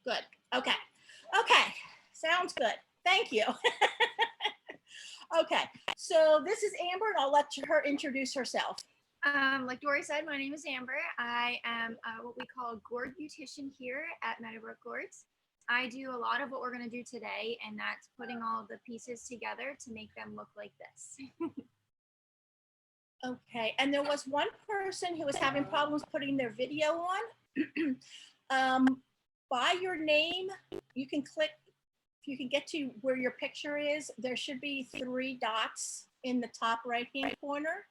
Good. Okay. Okay. Sounds good. Thank you. Okay. So this is Amber, and I'll let her introduce herself. Like Dory said, my name is Amber. I am what we call a gourd beautician here at Meadowbrook Gourds. I do a lot of what we're going to do today, and that's putting all of the pieces together to make them look like this. Okay. And there was one person who was having problems putting their video on. By your name, you can click, if you can get to where your picture is, there should be 3 dots in the top right-hand corner.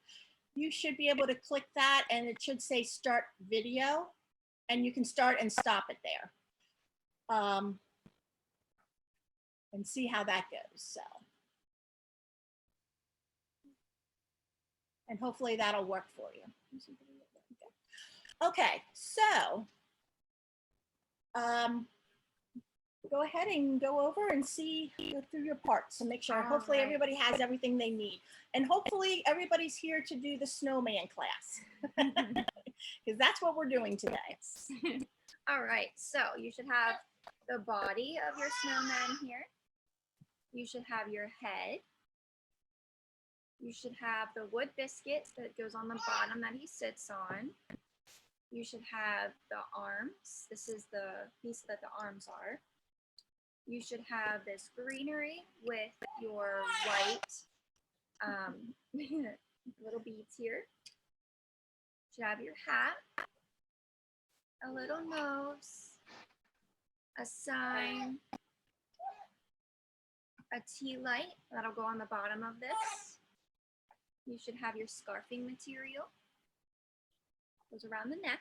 You should be able to click that and it should say start video, and you can start and stop it there. And see how that goes. So, and hopefully that'll work for you. Okay, so go ahead and go over and go through your parts and make sure hopefully everybody has everything they need. And hopefully everybody's here to do the snowman class because that's what we're doing today. All right, so you should have the body of your snowman here. You should have your head. You should have the wood biscuit that goes on the bottom that he sits on. You should have the arms. This is the piece that the arms are. You should have this greenery with your white little beads here. You should have your hat, a little nose, a sign, a tea light that'll go on the bottom of this. You should have your scarfing material. Goes around the neck.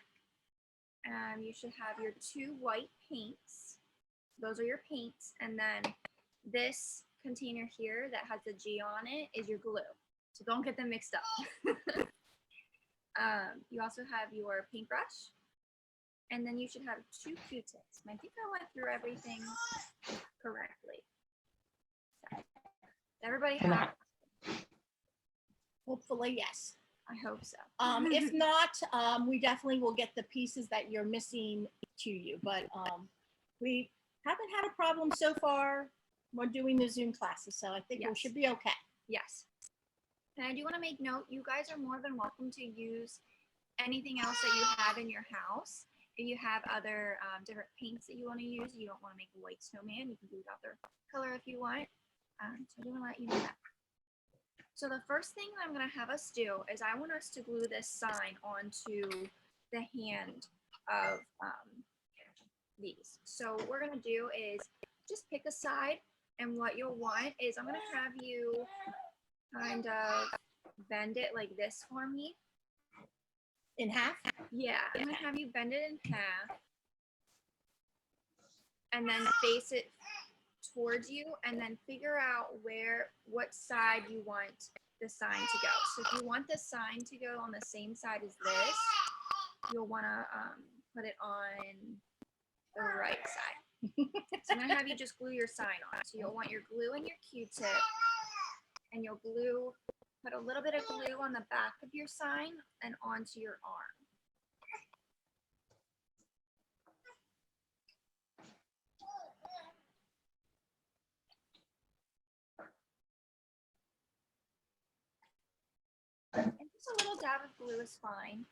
You should have your 2 white paints. Those are your paints. And then this container here that has the G on it is your glue. So don't get them mixed up. You also have your paintbrush. And then you should have 2 Q-tips. And I think I went through everything correctly. So, everybody have? Hopefully, yes. I hope so. If not, we definitely will get the pieces that you're missing to you. But we haven't had a problem so far. We're doing the Zoom classes, so I think we should be okay. Yes. And I do want to make note, you guys are more than welcome to use anything else that you have in your house. If you have other different paints that you want to use, you don't want to make a white snowman, you can do another color if you want. So I do want to let you know that. So the first thing that I'm going to have us do is I want us to glue this sign onto the hand of these. So what we're going to do is just pick a side, and what you'll want is I'm going to have you kind of bend it like this for me. In half? Yeah, I'm going to have you bend it in half and then face it towards you, and then figure out what side you want the sign to go. So if you want the sign to go on the same side as this, you'll want to put it on the right side. So I'm going to have you just glue your sign on. So you'll want your glue and your Q-tip, and you'll put a little bit of glue on the back of your sign and onto your arm. And just a little dab of glue is fine.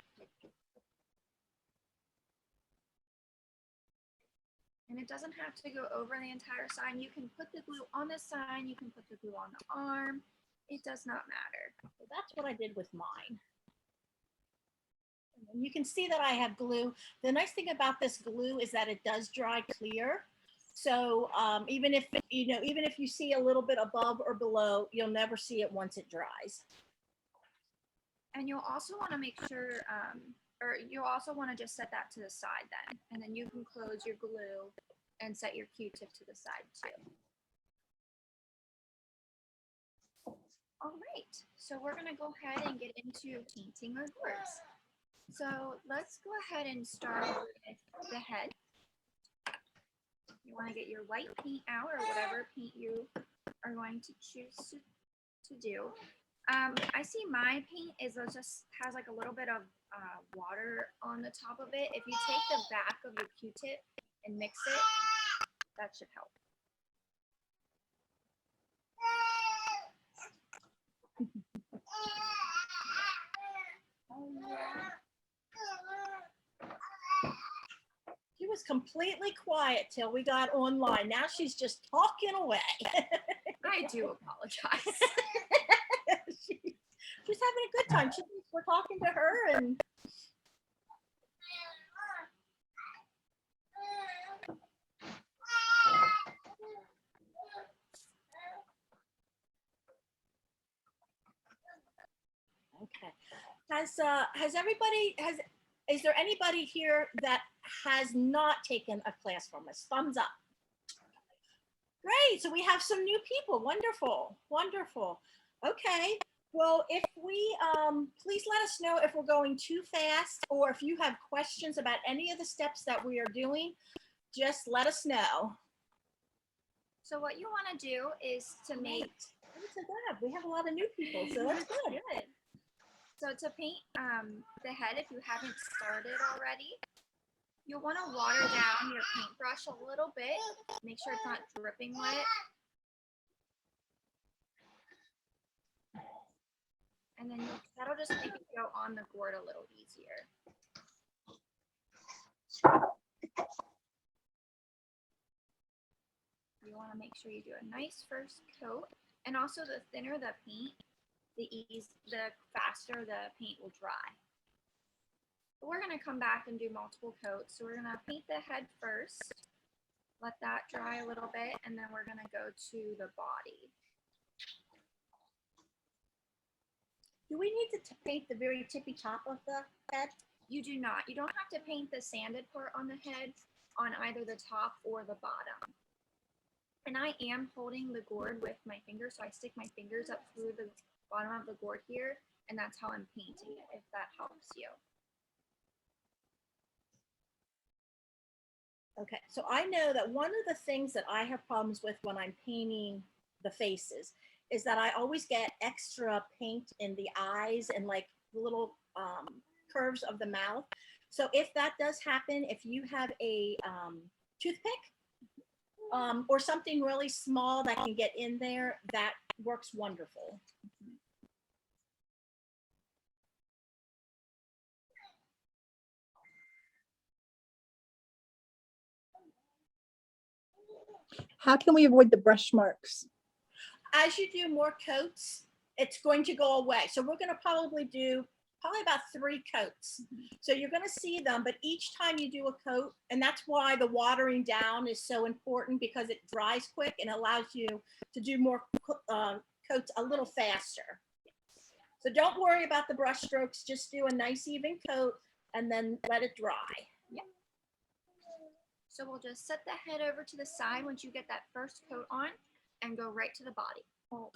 And it doesn't have to go over the entire sign. You can put the glue on the sign, you can put the glue on the arm. It does not matter. So that's what I did with mine. And you can see that I have glue. The nice thing about this glue is that it does dry clear. So even if you see a little bit above or below, you'll never see it once it dries. And you'll also want to make sure, or you'll also want to just set that to the side then. And then you can close your glue and set your Q-tip to the side too. All right, so we're going to go ahead and get into painting our gourds. So let's go ahead and start with the head. You want to get your white paint out, or whatever paint you are going to choose to do. I see my paint is just has like a little bit of water on the top of it. If you take the back of your Q-tip and mix it. That should help. She was completely quiet till we got online. Now she's just talking away. I do apologize. She's having a good time. She thinks we're talking to her, and okay. Is there anybody here that has not taken a class from us? Thumbs up. Great. So we have some new people. Wonderful. Wonderful. Okay. Well, if we, please let us know if we're going too fast, or if you have questions about any of the steps that we are doing, just let us know. So what you want to do is to make. I'm so glad. We have a lot of new people, so that's good. Good. So to paint the head, if you haven't started already, you'll want to water down your paintbrush a little bit. Make sure it's not dripping wet. And then that'll just make it go on the gourd a little easier. You want to make sure you do a nice first coat. And also the thinner the paint, the faster the paint will dry. But we're going to come back and do multiple coats. So we're going to paint the head first, let that dry a little bit, and then we're going to go to the body. Do we need to paint the very tippy top of the head? You do not. You don't have to paint the sanded part on the head on either the top or the bottom. And I am holding the gourd with my fingers, so I stick my fingers up through the bottom of the gourd here, and that's how I'm painting it, if that helps you. Okay, so I know that one of the things that I have problems with when I'm painting the faces is that I always get extra paint in the eyes and like the little curves of the mouth. So if that does happen, if you have a toothpick or something really small that can get in there, that works wonderful. How can we avoid the brush marks? As you do more coats, it's going to go away. So we're going to probably do about 3 coats. So you're going to see them, but each time you do a coat, and that's why the watering down is so important, because it dries quick and allows you to do more coats a little faster. So don't worry about the brush strokes. Just do a nice even coat and then let it dry. Yeah. So we'll just set the head over to the side once you get that first coat on and go right to the body. Oh,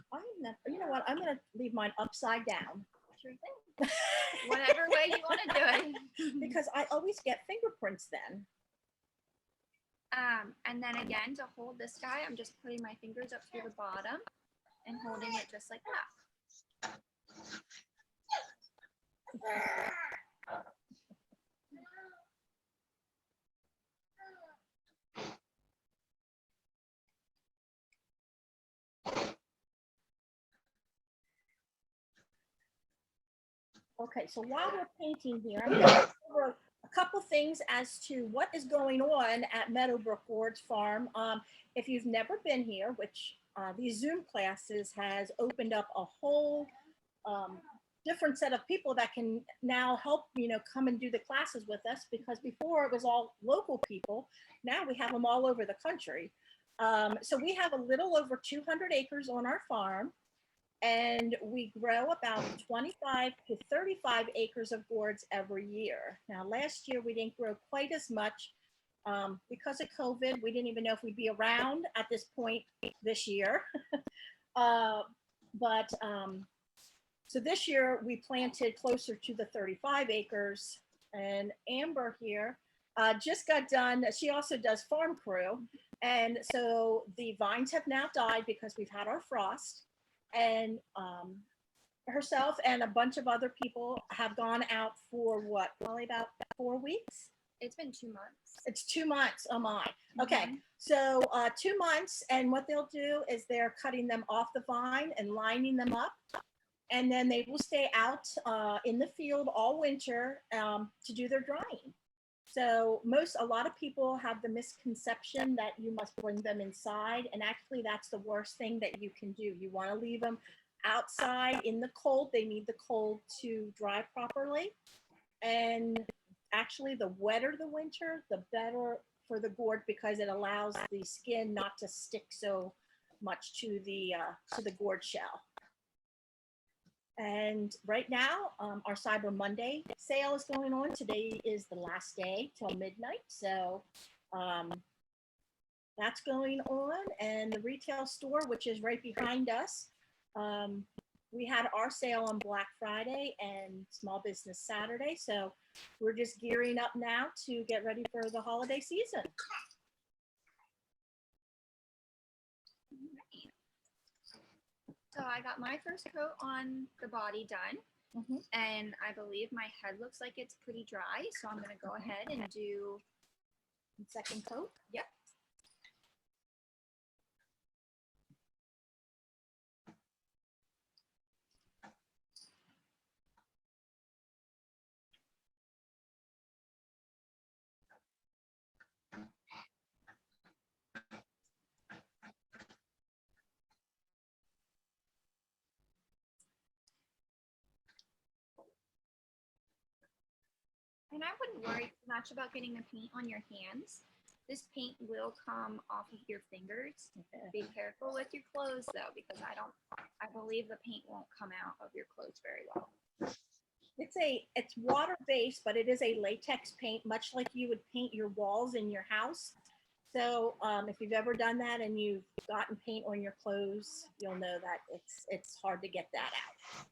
you know what? I'm going to leave mine upside down. Sure thing. Whatever way you want to do it. Because I always get fingerprints then. And then again, to hold this guy, I'm just putting my fingers up through the bottom and holding it just like that. Okay, so while we're painting here, I'm going to go over a couple things as to what is going on at Meadowbrook Gourds Farm. If you've never been here, which these Zoom classes has opened up a whole different set of people that can now help, come and do the classes with us, because before it was all local people. Now we have them all over the country. So we have a little over 200 acres on our farm. And we grow about 25 to 35 acres of gourds every year. Now, last year we didn't grow quite as much because of COVID. We didn't even know if we'd be around at this point this year. So this year we planted closer to the 35 acres. And Amber here just got done. She also does farm crew. And so the vines have now died because we've had our frost. And herself and a bunch of other people have gone out for what, probably about 4 weeks. It's been 2 months. It's 2 months. Oh my. Okay. Mhm. So 2 months, and what they'll do is they're cutting them off the vine and lining them up, and then they will stay out in the field all winter to do their drying. So a lot of people have the misconception that you must bring them inside, and actually that's the worst thing that you can do. You want to leave them outside in the cold. They need the cold to dry properly. And actually the wetter the winter, the better for the gourd, because it allows the skin not to stick so much to the gourd shell. And right now, our Cyber Monday sale is going on. Today is the last day till midnight. So that's going on. And the retail store, which is right behind us, we had our sale on Black Friday and Small Business Saturday. So we're just gearing up now to get ready for the holiday season. So I got my first coat on the body done, and I believe my head looks like it's pretty dry. So I'm gonna go ahead and do Second coat. Yep. And I wouldn't worry too much about getting the paint on your hands. This paint will come off of your fingers. Be careful with your clothes though, because I believe the paint won't come out of your clothes very well. It's water based, but it is a latex paint, much like you would paint your walls in your house. So if you've ever done that and you've gotten paint on your clothes, you'll know that it's hard to get that out.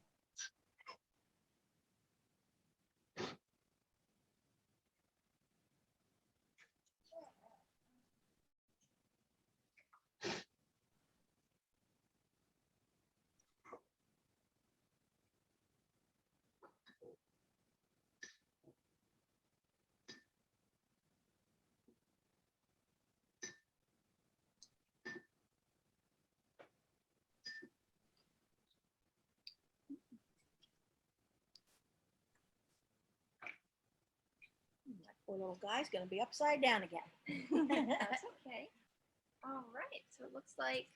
That poor little guy's gonna be upside down again. That's okay. All right, so it looks like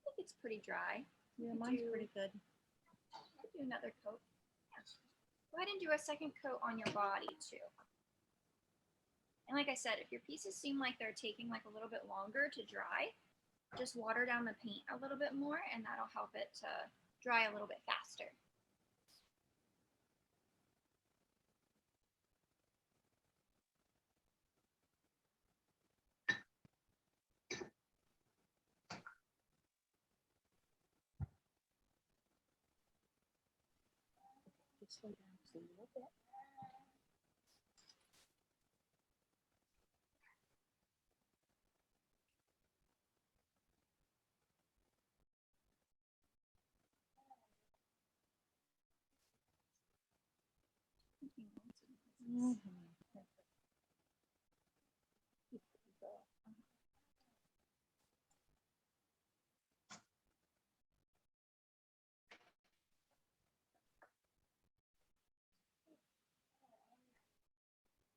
I think it's pretty dry. Yeah, mine's pretty good. I'll do another coat. Go ahead and do a second coat on your body too. And like I said, if your pieces seem like they're taking like a little bit longer to dry, just water down the paint a little bit more and that'll help it to dry a little bit faster. Just slow down just a little bit.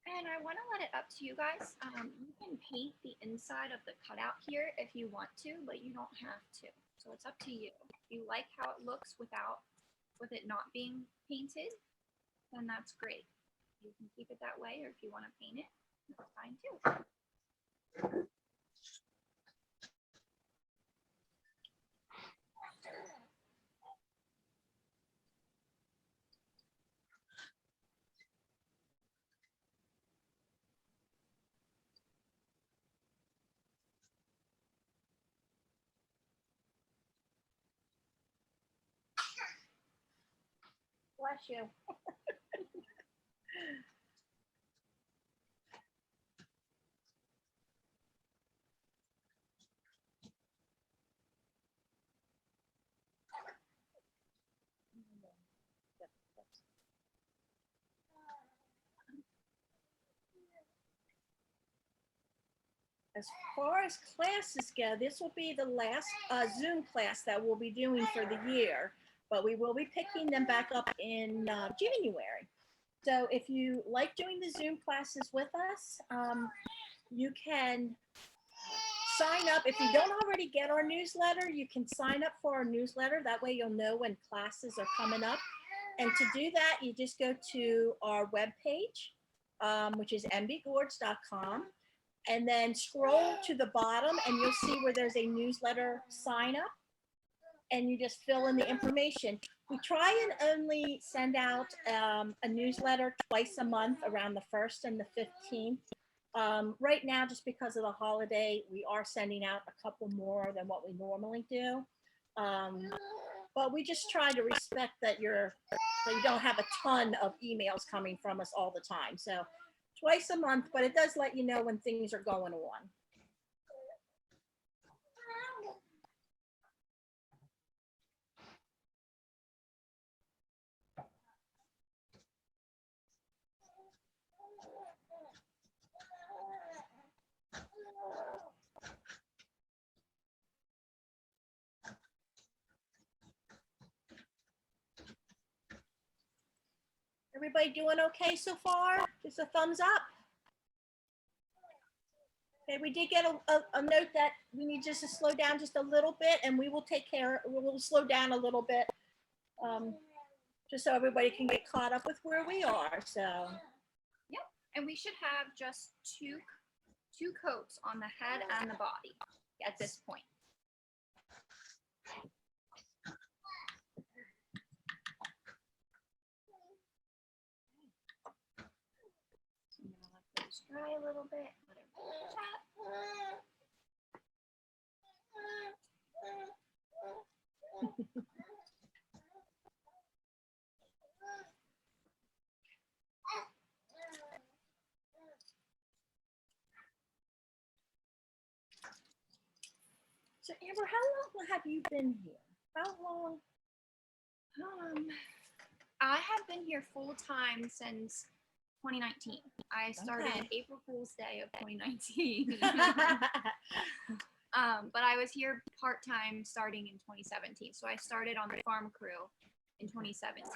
And I want to let it up to you guys. You can paint the inside of the cutout here if you want to, but you don't have to. So it's up to you. If you like how it looks with it not being painted, then that's great. You can keep it that way, or if you want to paint it, that's fine too. Bless you. as far as classes go, this will be the last Zoom class that we'll be doing for the year, but we will be picking them back up in January. So if you like doing the Zoom classes with us, you can sign up. If you don't already get our newsletter, you can sign up for our newsletter. That way you'll know when classes are coming up. And to do that, you just go to our webpage, which is mbgords.com, and then scroll to the bottom and you'll see where there's a newsletter sign up, and you just fill in the information. We try and only send out a newsletter twice a month around the 1st and the 15th. Right now, just because of the holiday, we are sending out a couple more than what we normally do. But we just try to respect that you don't have a ton of emails coming from us all the time. So twice a month, but it does let you know when things are going on. Everybody doing okay so far? Just a thumbs up. Okay, we did get a note that we need just to slow down just a little bit, and we will we'll slow down a little bit, just so everybody can get caught up with where we are. So, Yep, and we should have just two coats on the head and the body at this point. Dry a little bit. so Amber, how long have you been here? How long? I have been here full time since 2019. I started Okay. April Fool's Day of 2019. But I was here part-time starting in 2017. So I started on the farm crew in 2017.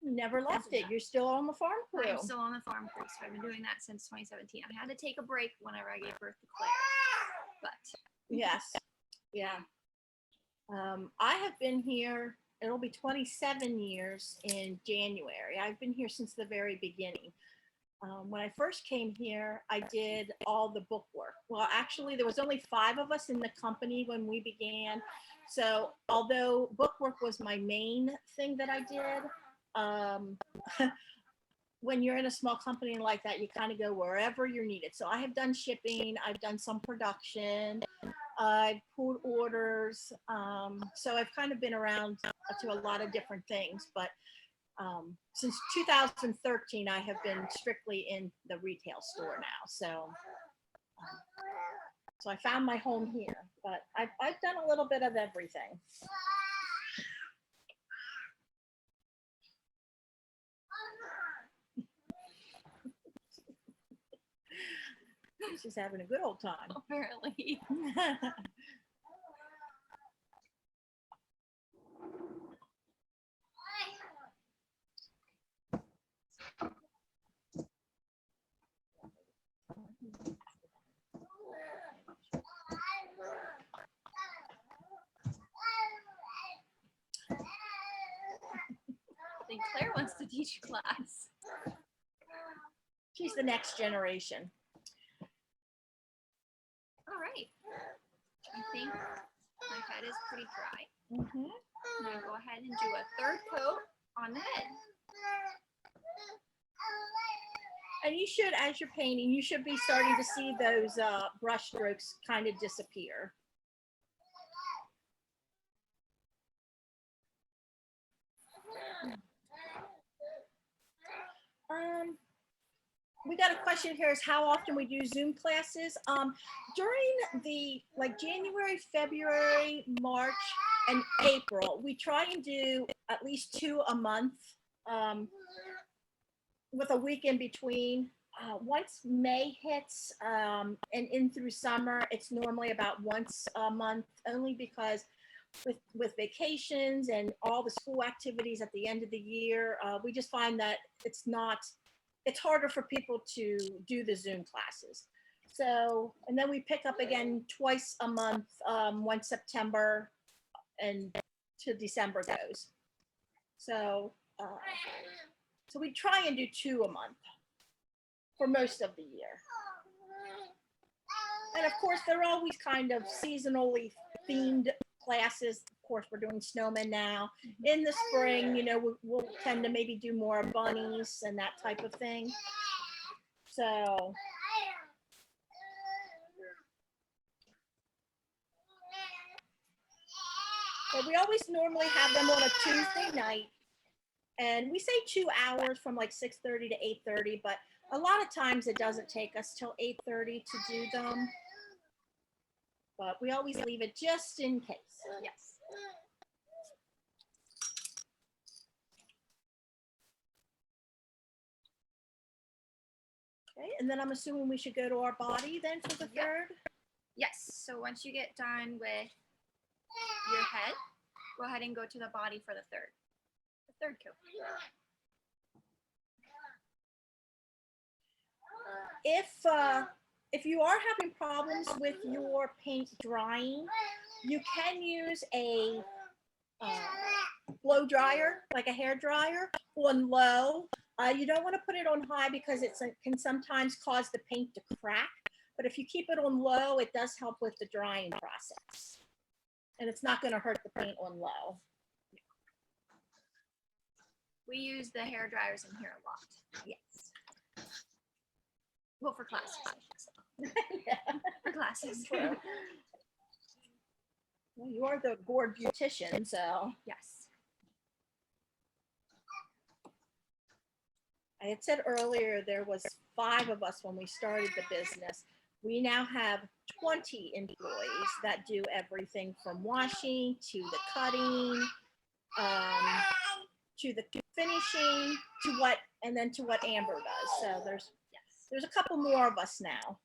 Never left it. You're still on the farm crew. I'm still on the farm crew, so I've been doing that since 2017. I had to take a break whenever I gave birth to Claire, but Yes. Yeah. I have been here, it'll be 27 years in January. I've been here since the very beginning. When I first came here, I did all the book work. Well, actually, there was only 5 of us in the company when we began. So although book work was my main thing that I did, when you're in a small company like that, you kind of go wherever you're needed. So I have done shipping, I've done some production, I've pulled orders. So I've kind of been around to a lot of different things, but since 2013, I have been strictly in the retail store now. So I found my home here, but I've done a little bit of everything. She's having a good old time. apparently. I think Claire wants to teach class. She's the next generation. All right. I think my head is pretty dry. Mm-hmm. I'm gonna go ahead and do a third coat on the head. And you should, as you're painting, you should be starting to see those brush strokes kind of disappear. We got a question here is how often we do Zoom classes. During the January, February, March, and April, we try and do at least 2 a month, with a week in between. once May hits and in through summer, it's normally about once a month, only because with vacations and all the school activities at the end of the year, we just find that it's harder for people to do the Zoom classes. So, and then we pick up again twice a month, once September and to December goes. So, so we try and do 2 a month for most of the year. And of course, they're always kind of seasonally themed classes. Of course, we're doing snowmen now. In the spring, you know, we'll tend to maybe do more bunnies and that type of thing. So, but we always normally have them on a Tuesday night. And we say 2 hours from like 6:30 to 8:30, but a lot of times it doesn't take us till 8:30 to do them. But we always leave it just in case. Yes. Okay, and then I'm assuming we should go to our body then for the Yep. third. Yes. So once you get done with your head, go ahead and go to the body for the third. The third coat. If you are having problems with your paint drying, you can use a blow dryer, like a hair dryer, on low. You don't want to put it on high because it can sometimes cause the paint to crack. But if you keep it on low, it does help with the drying process. And it's not going to hurt the paint on low. We use the hair dryers in here a lot. Yes. Well, for classes, I should say. Yeah. For classes. True. Well, you are the board beautician, so. Yes. I had said earlier there was 5 of us when we started the business. We now have 20 employees that do everything from washing to the cutting, to the finishing, to what Amber does. So there's a couple more of us now.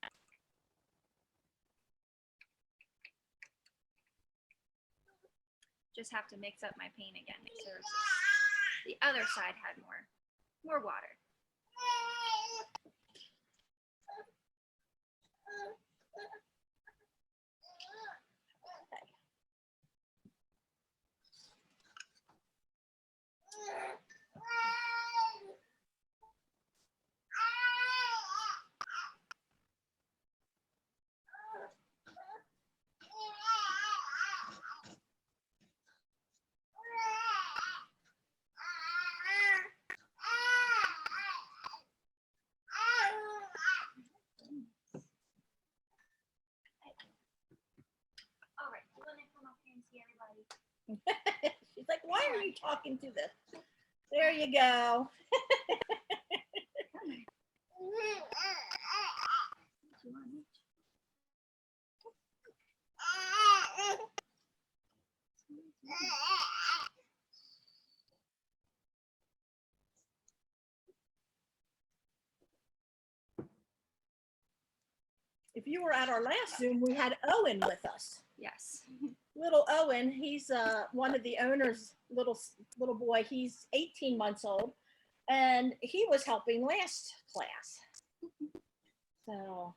Just have to mix up my paint again. Make sure the other side had more water. All right, let me come up here and see everybody. She's like, why are you talking to this? There you go. If you were at our last Zoom, we had Owen with us. Yes. Little Owen, he's one of the owners' little boy. He's 18 months old, and he was helping last class. So.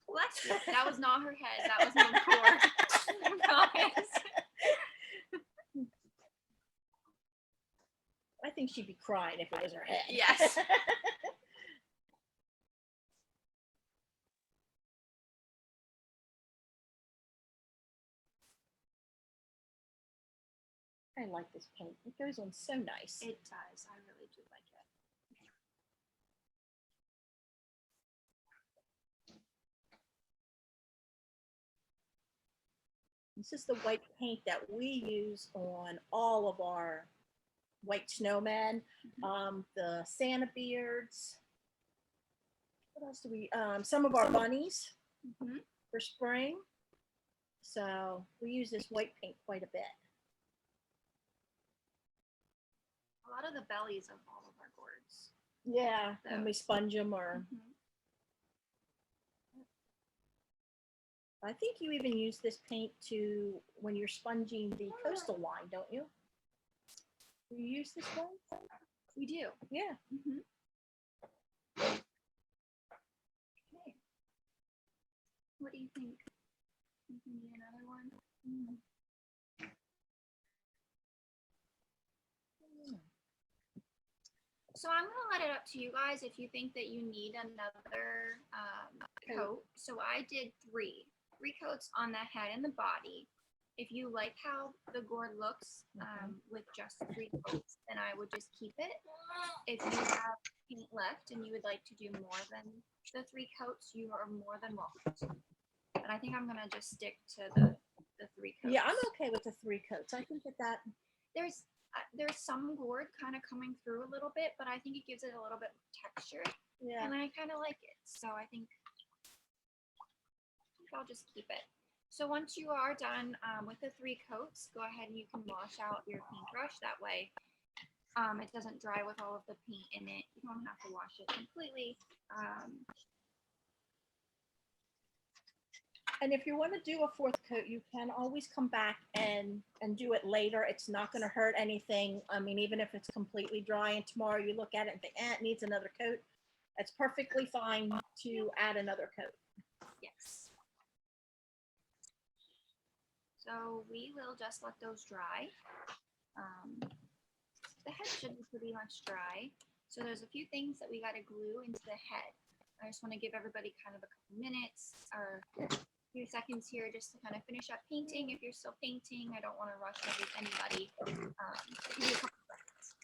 Well, that's good. That was not her head. That was my core. Promise. I think she'd be crying if it was her head. Yes. I like this paint. It goes on so nice. It does. I really do like it. This is the white paint that we use on all of our white snowmen, the Santa beards. What else do we? Some of our bunnies for spring. So we use this white paint quite a bit. A lot of the bellies of all of our gourds. Yeah, when we sponge them, or I think you even use this paint to when you're sponging the coastal line, don't you? Do you use this one? We do. Yeah. Okay. What do you think? You can do another one. So I'm gonna let it up to you guys if you think that you need another coat. So I did three coats on the head and the body. If you like how the gourd looks with just 3 coats, then I would just keep it. If you have paint left and you would like to do more than the 3 coats, you are more than welcome to. But I think I'm gonna just stick to the 3 coats. Yeah, I'm okay with the 3 coats. I think that There's some gourd kind of coming through a little bit, but I think it gives it a little bit of texture, yeah. and I kind of like it. So I think I'll just keep it. So once you are done with the 3 coats, go ahead and you can wash out your paintbrush. That way it doesn't dry with all of the paint in it. You don't have to wash it completely. And if you want to do a 4th coat, you can always come back and do it later. It's not going to hurt anything. I mean, even if it's completely dry and tomorrow you look at it and think, it needs another coat, it's perfectly fine to add another coat. Yes. So we will just let those dry. The head should be pretty much dry. So there's a few things that we got to glue into the head. I just want to give everybody kind of a couple minutes or few seconds here just to kind of finish up painting. If you're still painting, I don't want to rush anybody. Give you a couple seconds.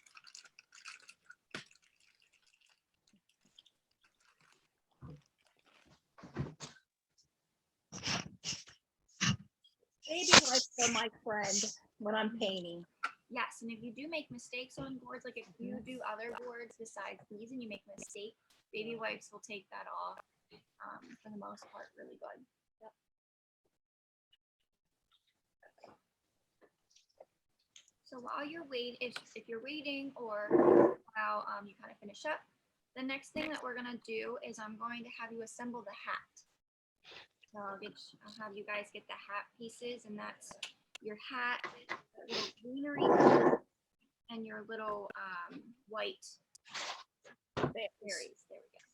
Baby wipes are my friend when I'm painting. Yes, and if you do make mistakes on boards, like if you do other boards besides these and you make a mistake, baby wipes will take that off for the most part really good. Yep. So while you're waiting, if you're waiting or while you kind of finish up, the next thing that we're gonna do is I'm going to have you assemble the hat. So I'll have you guys get the hat pieces, and that's your hat, little greenery, and your little white berries. There we go.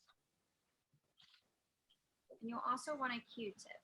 And you'll also want a Q-tip.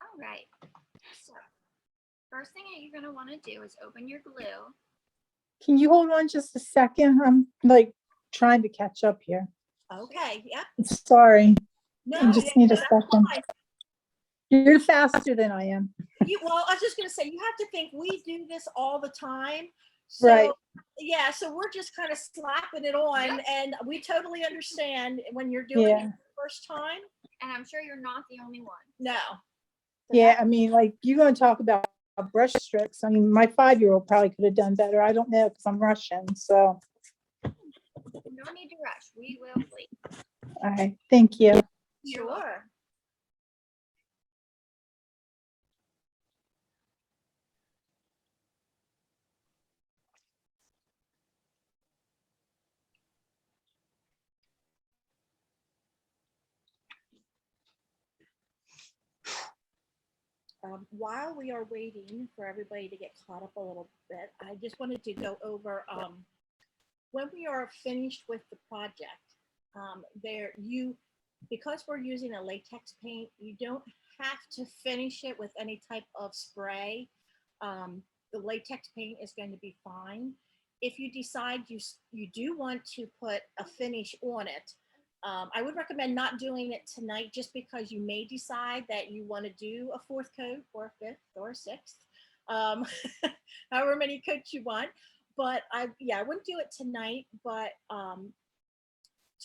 All right. So first thing that you're going to want to do is open your glue. Can you hold on just a second? I'm like trying to catch up here. Okay, yep. Sorry. No, I just need a that's second. fine. You're faster than I am. Well, I was just going to say, you have to think we do this all the time. So, Right. Yeah, so we're just kind of slapping it on, and we totally understand when you're doing it the first time. And I'm sure you're not the only one. No. Yeah, I mean, like, you're going to talk about brush strokes. I mean, my 5-year-old probably could have done better. I don't know because I'm Russian. So, No need to rush. We will wait. all right. Thank you. Sure. While we are waiting for everybody to get caught up a little bit, I just wanted to go over when we are finished with the project, because we're using a latex paint, you don't have to finish it with any type of spray. The latex paint is going to be fine. If you decide you do want to put a finish on it, I would recommend not doing it tonight, just because you may decide that you want to do a fourth coat or a fifth or a sixth, um, however many coats you want. But I wouldn't do it tonight. But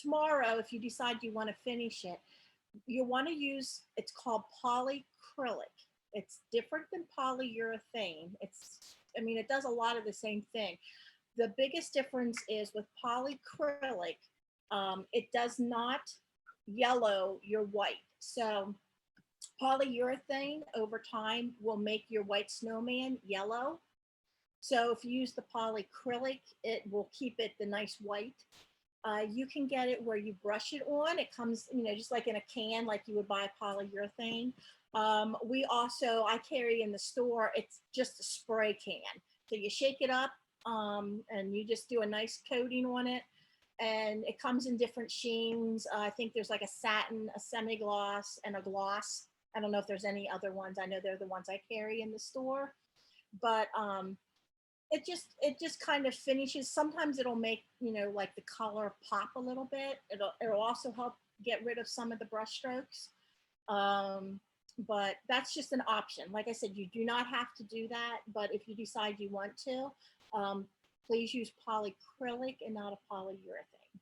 tomorrow, if you decide you want to finish it, you want to use, it's called polycrylic. It's different than polyurethane. It does a lot of the same thing. The biggest difference is with polycrylic, it does not yellow your white. So polyurethane over time will make your white snowman yellow. So if you use the polycrylic, it will keep it the nice white. You can get it where you brush it on. It comes, just like in a can, like you would buy polyurethane. I carry in the store, it's just a spray can. So you shake it up, and you just do a nice coating on it. And it comes in different sheens. I think there's like a satin, a semi-gloss, and a gloss. I don't know if there's any other ones. I know they're the ones I carry in the store. But it just kind of finishes. Sometimes it'll make, like the color pop a little bit. It'll also help get rid of some of the brush strokes. But that's just an option. Like I said, you do not have to do that, but if you decide you want to, please use polycrylic and not a polyurethane.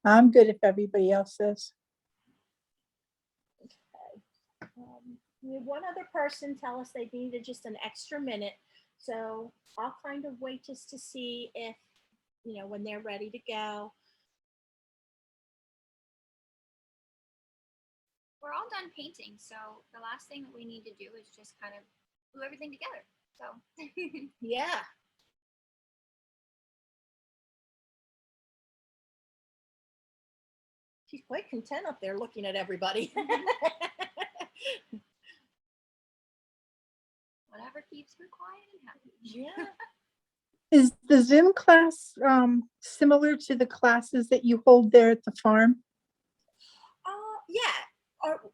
I'm good if everybody else is. Okay. We had one other person tell us they needed just an extra minute. So I'll kind of wait just to see if, when they're ready to go. We're all done painting, so the last thing that we need to do is just kind of glue everything together. So Yeah. She's quite content up there looking at everybody. Whatever keeps her quiet and happy. Yeah. Is the Zoom class similar to the classes that you hold there at the farm? Yeah.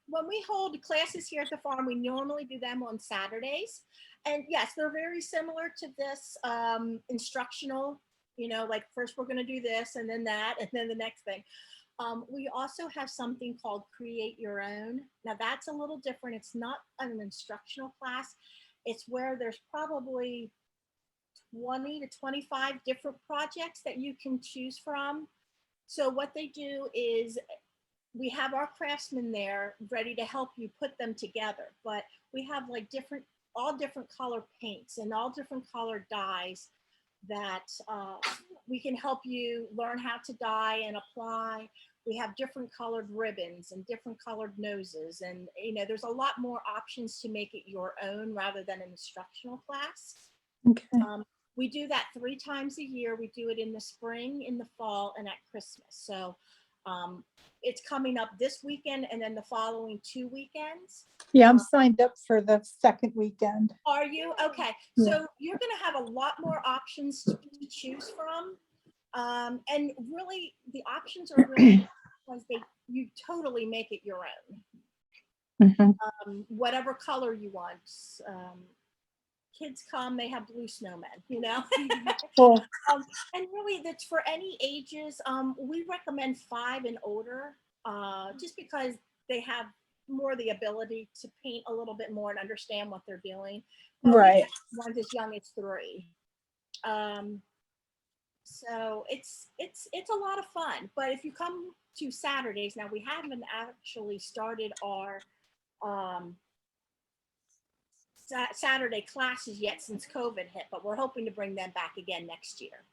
When we hold classes here at the farm, we normally do them on Saturdays. And yes, they're very similar to this instructional, like first we're going to do this and then that and then the next thing. We also have something called Create Your Own. Now that's a little different. It's not an instructional class. It's where there's probably 20 to 25 different projects that you can choose from. So what they do is we have our craftsmen there ready to help you put them together, but we have like all different color paints and all different color dyes that we can help you learn how to dye and apply. We have different colored ribbons and different colored noses. And, there's a lot more options to make it your own rather than an instructional class. Okay. We do that 3 times a year. We do it in the spring, in the fall, and at Christmas. So it's coming up this weekend and then the following 2 weekends. Yeah, I'm signed up for the second weekend. Are you? Okay. Yeah. So you're going to have a lot more options to choose from. And really, the options are really because you totally make it your own. Mhm. Whatever color you want. Kids come, they have blue snowmen, Cool. And really that's for any ages. We recommend 5 and older, just because they have more the ability to paint a little bit more and understand what they're doing. But Right. ones as young as 3. So it's a lot of fun. But if you come to Saturdays, now we haven't actually started our Saturday classes yet since COVID hit, but we're hoping to bring them back again next year.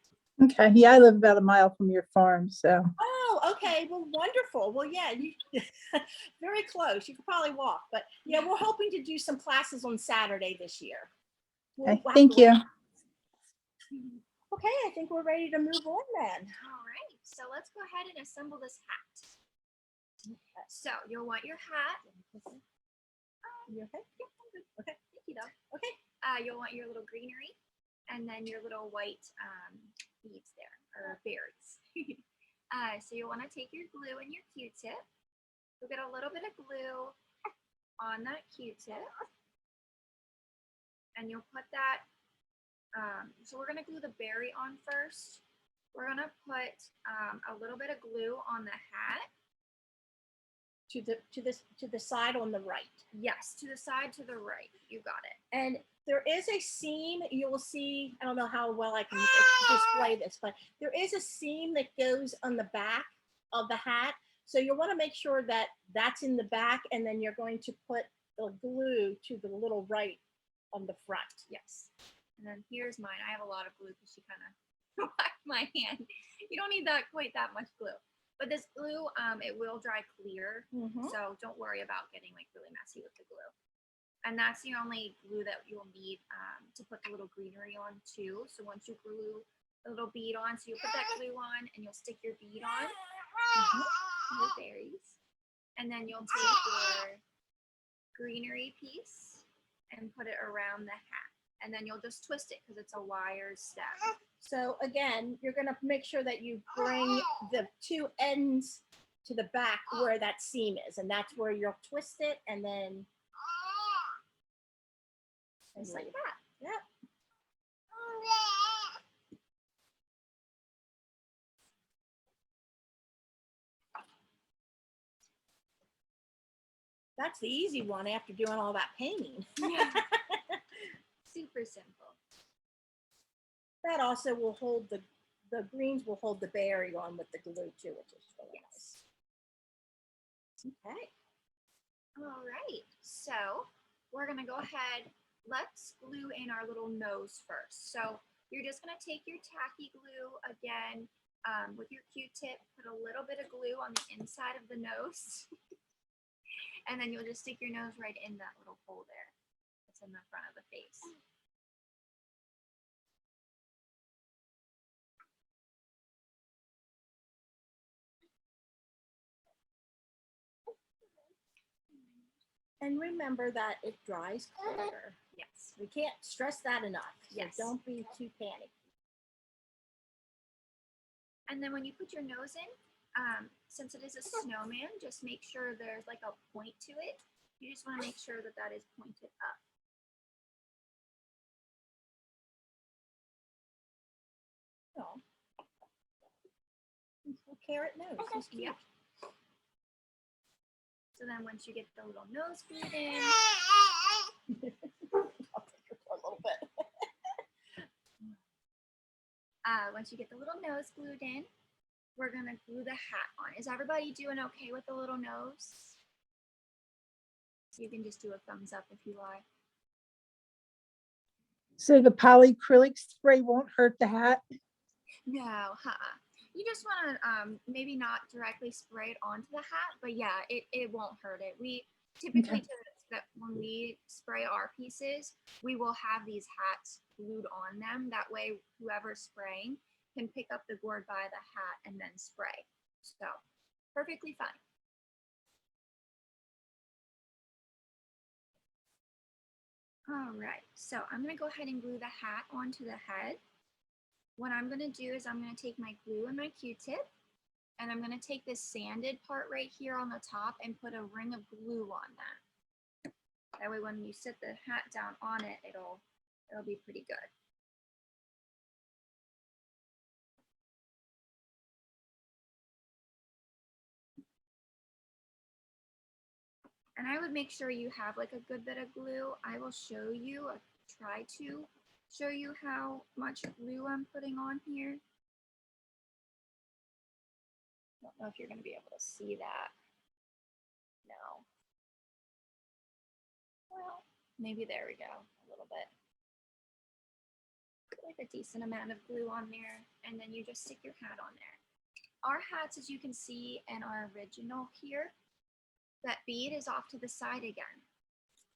Okay. Yeah, I live about a mile from your farm, so. Oh, okay. Well, wonderful. Well, yeah, very close. You could probably walk, but yeah, we're hoping to do some classes on Saturday this year. Okay, thank you. Okay, I think we're ready to move on then. All right, so let's go ahead and assemble this hat. So you'll want your hat. You okay? Yeah, I'm good. Okay. Thank you, though. Okay. you'll want your little greenery and then your little white beads there, or berries. So you'll want to take your glue and your Q-tip. You'll get a little bit of glue on that Q-tip. And you'll put that, so we're going to glue the berry on first. We're going to put a little bit of glue on the hat. To the side on the right. Yes, to the side to the right. You got it. And there is a seam, you will see, I don't know how well I can display this, but there is a seam that goes on the back of the hat. So you'll want to make sure that that's in the back, and then you're going to put the glue to the little right on the front. Yes. And then here's mine. I have a lot of glue because she kind of whacked my hand. You don't need that quite that much glue. But this glue, it will dry clear. So don't worry about getting like really messy with the glue. And that's the only glue that you'll need to put the little greenery on too. So once you glue the little bead on, so you'll put that glue on and you'll stick your bead on, your berries. And then you'll take your greenery piece and put it around the hat. And then you'll just twist it because it's a wire stem. So again, you're going to make sure that you bring the two ends to the back where that seam is, and that's where you'll twist it, and then Just like that. Yep. That's the easy one after doing all that painting. Yeah. Super simple. That also will hold the greens will hold the berry on with the glue too, which is really nice. Okay. All right. So we're going to go ahead. Let's glue in our little nose first. So you're just going to take your tacky glue again with your Q-tip, put a little bit of glue on the inside of the nose. And then you'll just stick your nose right in that little hole there. It's in the front of the face. And remember that it dries quicker. Yes. We can't stress that enough. So Yes. don't be too panicky. And then when you put your nose in, since it is a snowman, just make sure there's like a point to it. You just want to make sure that that is pointed up. Oh. A carrot nose. That's cute. Yep. So then once you get the little nose glued in, I'll take her for a little bit. once you get the little nose glued in, we're going to glue the hat on. Is everybody doing okay with the little nose? You can just do a thumbs up if you like. So the polyacrylic spray won't hurt the hat? No, you just want to maybe not directly spray it onto the hat, but yeah, it won't hurt it. We typically that when we spray our pieces, we will have these hats glued on them. That way, whoever's spraying can pick up the gourd by the hat and then spray. So perfectly fine. All right, so I'm going to go ahead and glue the hat onto the head. What I'm going to do is I'm going to take my glue and my Q-tip, and I'm going to take this sanded part right here on the top and put a ring of glue on that. That way when you sit the hat down on it, it'll be pretty good. And I would make sure you have like a good bit of glue. I will show you, try to show you how much glue I'm putting on here. I don't know if you're going to be able to see that. No. Well, maybe there we go, a little bit. Like a decent amount of glue on there, and then you just stick your hat on there. Our hats, as you can see in our original here, that bead is off to the side again.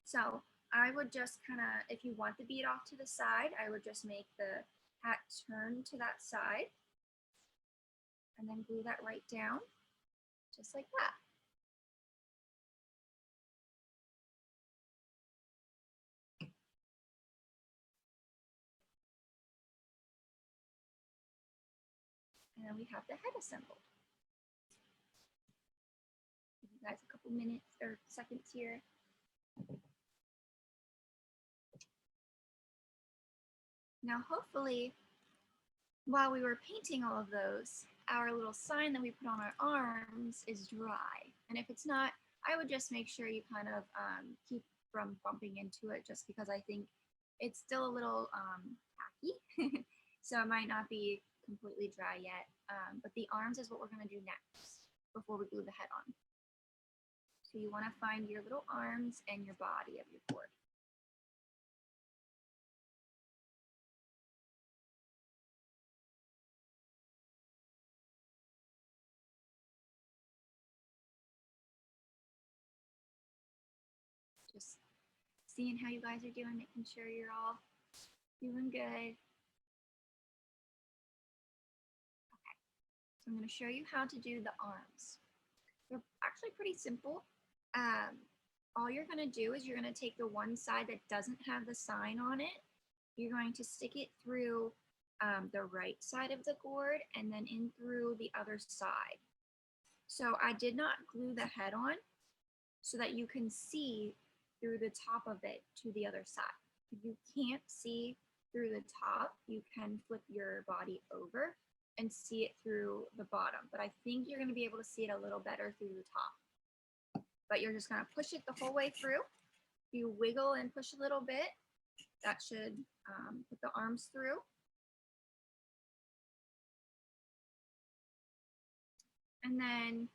So I would just kind of, if you want the bead off to the side, I would just make the hat turn to that side and then glue that right down, just like that. then we have the head assembled. Give you guys a couple minutes or seconds here. Now, hopefully, while we were painting all of those, our little sign that we put on our arms is dry. And if it's not, I would just make sure you kind of keep from bumping into it, just because I think it's still a little tacky. So it might not be completely dry yet. But the arms is what we're going to do next before we glue the head on. So you want to find your little arms and your body of your board. Just seeing how you guys are doing, making sure you're all doing good. Okay, so I'm going to show you how to do the arms. They're actually pretty simple. All you're going to do is you're going to take the one side that doesn't have the sign on it. You're going to stick it through the right side of the gourd and then in through the other side. So I did not glue the head on so that you can see through the top of it to the other side. If you can't see through the top, you can flip your body over and see it through the bottom. But I think you're going to be able to see it a little better through the top. But you're just going to push it the whole way through. You wiggle and push a little bit. That should put the arms through. And then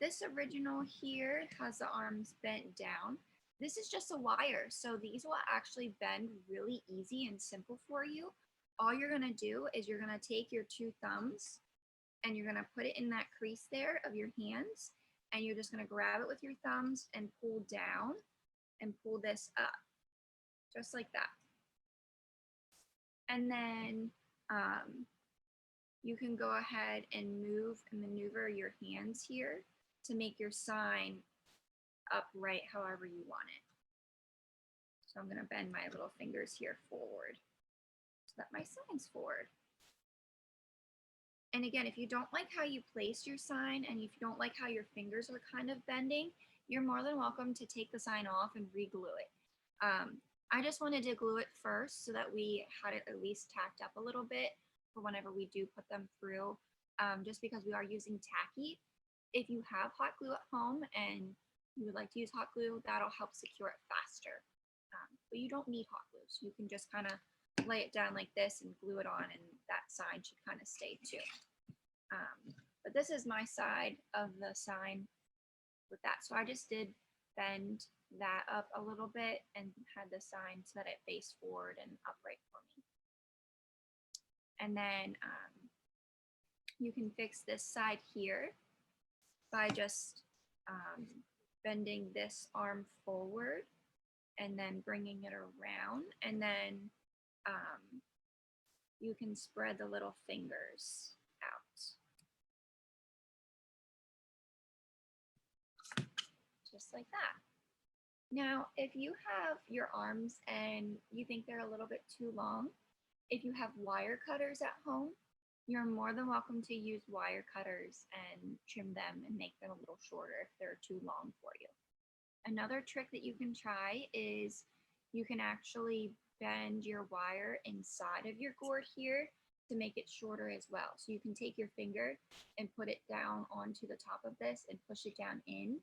this original here has the arms bent down. This is just a wire, so these will actually bend really easy and simple for you. All you're gonna do is you're gonna take your two thumbs and you're gonna put it in that crease there of your hands, and you're just gonna grab it with your thumbs and pull down and pull this up, just like that. And then you can go ahead and move and maneuver your hands here to make your sign upright however you want it. So I'm going to bend my little fingers here forward so that my sign's forward. And again, if you don't like how you place your sign and if you don't like how your fingers are kind of bending, you're more than welcome to take the sign off and re-glue it. I just wanted to glue it first so that we had it at least tacked up a little bit for whenever we do put them through, just because we are using tacky. If you have hot glue at home and you would like to use hot glue, that'll help secure it faster. But you don't need hot glue, so you can just kind of lay it down like this and glue it on, and that side should kind of stay too. But this is my side of the sign with that. So I just did bend that up a little bit and had the sign so that it faced forward and upright for me. And then you can fix this side here by just bending this arm forward and then bringing it around, and then you can spread the little fingers out. Just like that. Now, if you have your arms and you think they're a little bit too long, if you have wire cutters at home, you're more than welcome to use wire cutters and trim them and make them a little shorter if they're too long for you. Another trick that you can try is you can actually bend your wire inside of your gourd here to make it shorter as well. So you can take your finger and put it down onto the top of this and push it down in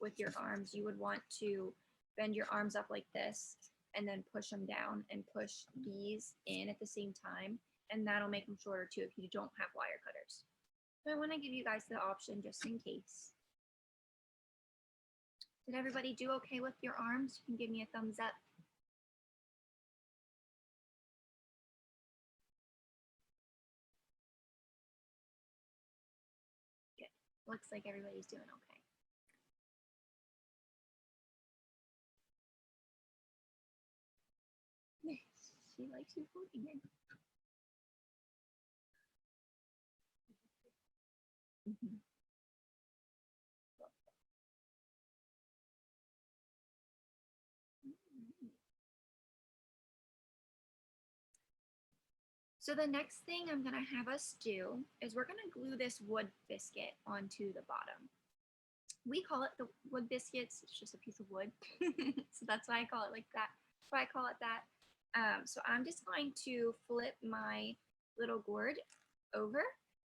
with your arms. You would want to bend your arms up like this and then push them down and push these in at the same time, and that'll make them shorter too if you don't have wire cutters. So I want to give you guys the option just in case. Did everybody do okay with your arms? You can give me a thumbs up. Good. Looks like everybody's doing okay. She likes you holding it. Mm-hmm. So the next thing I'm gonna have us do is we're gonna glue this wood biscuit onto the bottom. We call it the wood biscuits. It's just a piece of wood. So that's why I call it like that. That's why I call it that. So I'm just going to flip my little gourd over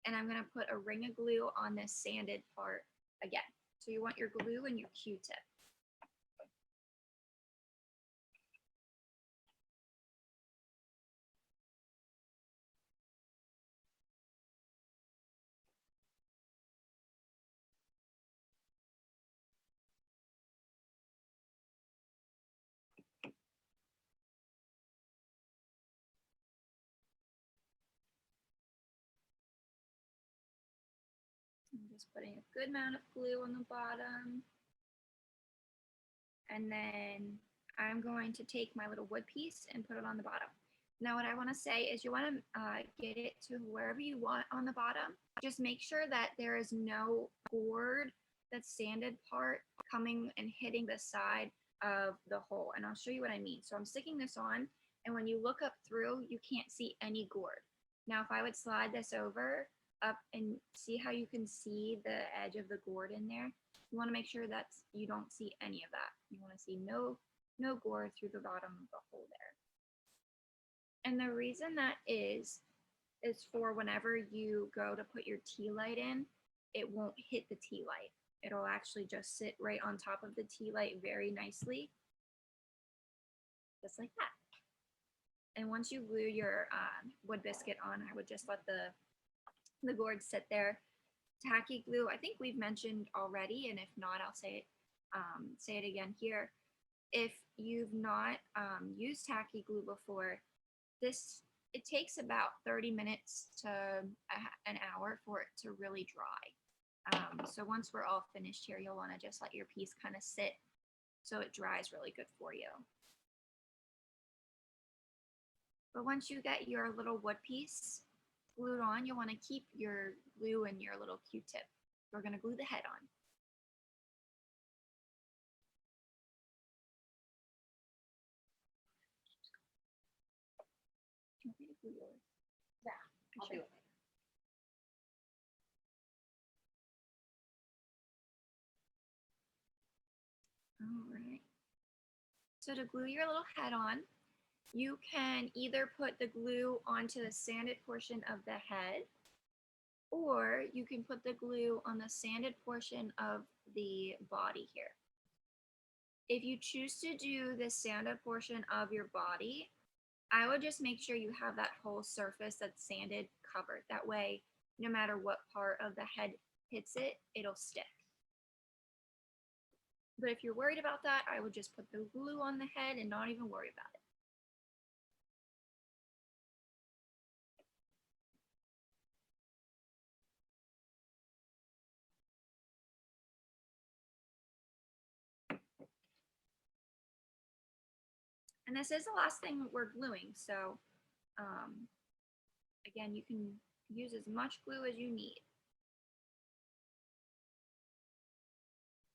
and I'm gonna put a ring of glue on this sanded part again. So you want your glue and your Q-tip. I'm just putting a good amount of glue on the bottom. And then I'm going to take my little wood piece and put it on the bottom. Now what I want to say is you want to get it to wherever you want on the bottom. Just make sure that there is no gourd, that sanded part, coming and hitting the side of the hole. And I'll show you what I mean. So I'm sticking this on, and when you look up through, you can't see any gourd. Now if I would slide this over up and see how you can see the edge of the gourd in there, you want to make sure that you don't see any of that. You want to see no gourd through the bottom of the hole there. And the reason that is for whenever you go to put your tea light in, it won't hit the tea light. It'll actually just sit right on top of the tea light very nicely, just like that. And once you glue your wood biscuit on, I would just let the gourd sit there. Tacky glue, I think we've mentioned already, and if not, I'll say it again here. If you've not used tacky glue before, it takes about 30 minutes to an hour for it to really dry. So once we're all finished here, you'll want to just let your piece kind of sit so it dries really good for you. But once you get your little wood piece glued on, you'll want to keep your glue and your little Q-tip. We're going to glue the head on. Do you want me to glue yours? Yeah, I'll do it. All right. So to glue your little head on, you can either put the glue onto the sanded portion of the head, or you can put the glue on the sanded portion of the body here. If you choose to do the sanded portion of your body, I would just make sure you have that whole surface that's sanded covered. That way, no matter what part of the head hits it, it'll stick. But if you're worried about that, I would just put the glue on the head and not even worry about it. And this is the last thing we're gluing, so again, you can use as much glue as you need.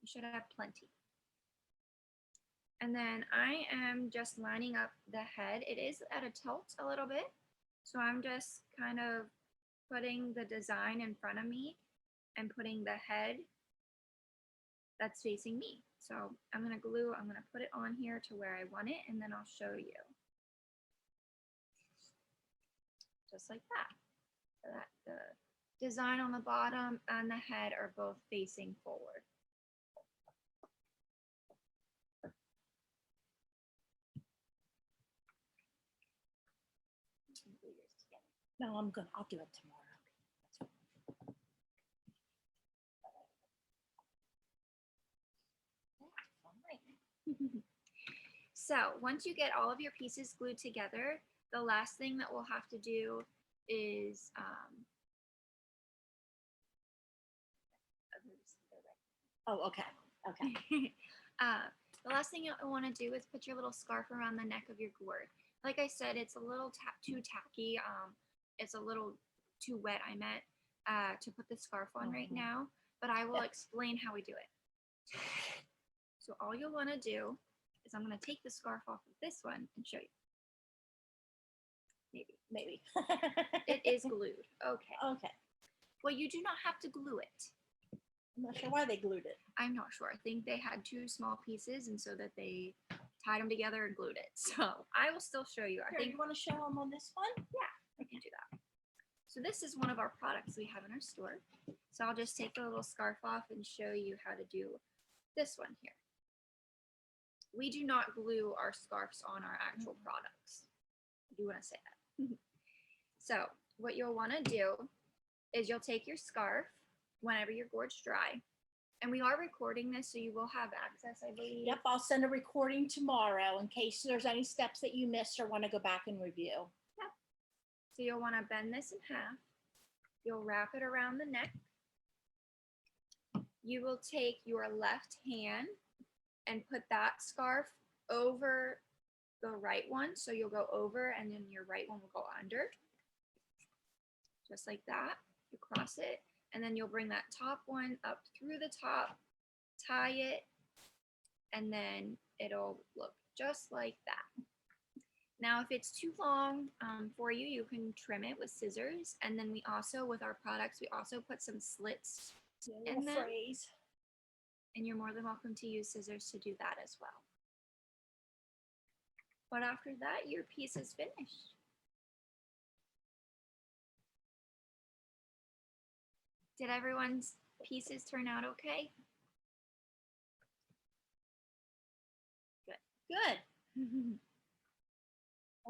You should have plenty. And then I am just lining up the head. It is at a tilt a little bit, so I'm just kind of putting the design in front of me and putting the head that's facing me. So I'm going to put it on here to where I want it, and then I'll show you. Just like that. So that the design on the bottom and the head are both facing forward. No, I'll do it tomorrow. So once you get all of your pieces glued together, the last thing that we'll have to do is Oh, okay. Okay. the last thing I want to do is put your little scarf around the neck of your gourd. Like I said, it's a little too tacky. It's a little too wet, I meant, to put the scarf on right now, but I will explain how we do it. So all you'll want to do is I'm going to take the scarf off of this one and show you. Maybe. It is glued. Okay. Okay. Well, you do not have to glue it. I'm not sure why they glued it. I'm not sure. I think they had 2 small pieces, and so that they tied them together and glued it. So I will still show you. I Here, think you want to show them on this one? we can do that. So this is one of our products we have in our store. So I'll just take the little scarf off and show you how to do this one here. We do not glue our scarves on our actual products. I do want to say that. So what you'll want to do is you'll take your scarf whenever your gourd's dry. And we are recording this, so you will have access, I believe. Yep, I'll send a recording tomorrow in case there's any steps that you missed or want to go back and review. So you'll want to bend this in half. You'll wrap it around the neck. You will take your left hand and put that scarf over the right one. So you'll go over and then your right one will go under. Just like that. You cross it. And then you'll bring that top one up through the top, tie it, and then it'll look just like that. Now, if it's too long for you, you can trim it with scissors. And then we also, with our products, we also put some slits in them. Phrase. And you're more than welcome to use scissors to do that as well. But after that, your piece is finished. Did everyone's pieces turn out okay? Good.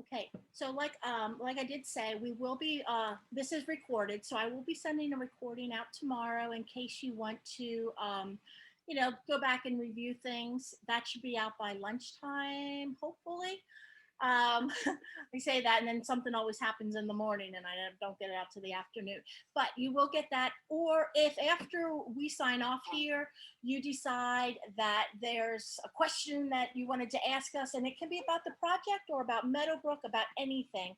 Okay, so like I did say, we will be, this is recorded, so I will be sending a recording out tomorrow in case you want to, you know, go back and review things. That should be out by lunchtime, hopefully. I say that and then something always happens in the morning and I don't get it out to the afternoon, but you will get that. Or if after we sign off here, you decide that there's a question that you wanted to ask us, and it can be about the project or about Meadowbrook, about anything,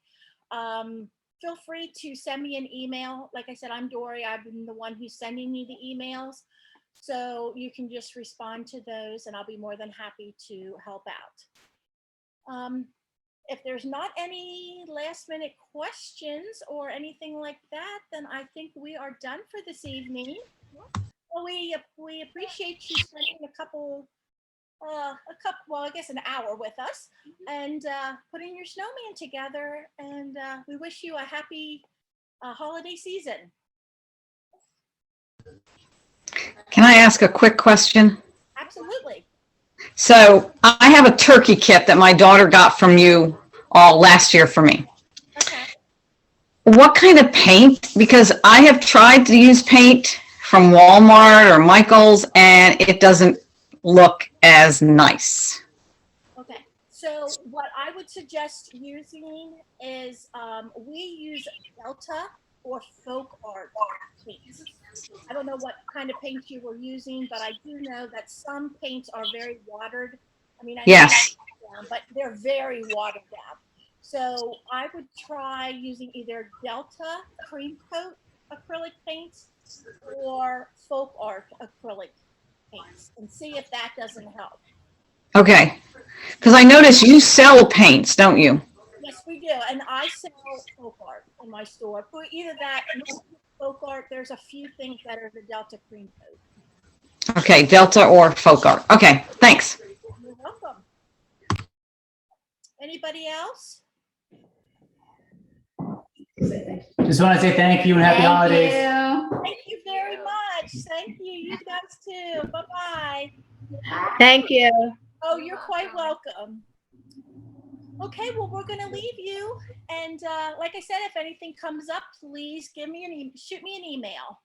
feel free to send me an email. Like I said, I'm Dory. I've been the one who's sending you the emails. So you can just respond to those and I'll be more than happy to help out. If there's not any last minute questions or anything like that, then I think we are done for this evening. Well, we appreciate you spending well, I guess an hour with us and putting your snowman together. And we wish you a happy holiday season. Can I ask a quick question? Absolutely. So I have a turkey kit that my daughter got from you all last year for me. Okay. What kind of paint? Because I have tried to use paint from Walmart or Michael's and it doesn't look as nice. Okay. So what I would suggest using is we use Delta or Folk Art paints. I don't know what kind of paint you were using, but I do know that some paints are very watered. I mean, I know Yes. down, but they're very watered down. So I would try using either Delta Cream Coat acrylic paints or Folk Art acrylic paints and see if that doesn't help. Okay. Because I notice you sell paints, don't you? Yes, we do. And I sell Folk Art in my store. For either that or Folk Art, there's a few things that are the Delta Cream Coat. Okay, Delta or Folk Art. Okay, thanks. You're welcome. Anybody else? Just want to say thank you and happy holidays. Thank you very much. Thank you. You guys too. Bye-bye. Thank you. Oh, you're quite welcome. Okay, well, we're going to leave you. And like I said, if anything comes up, please give me shoot me an email.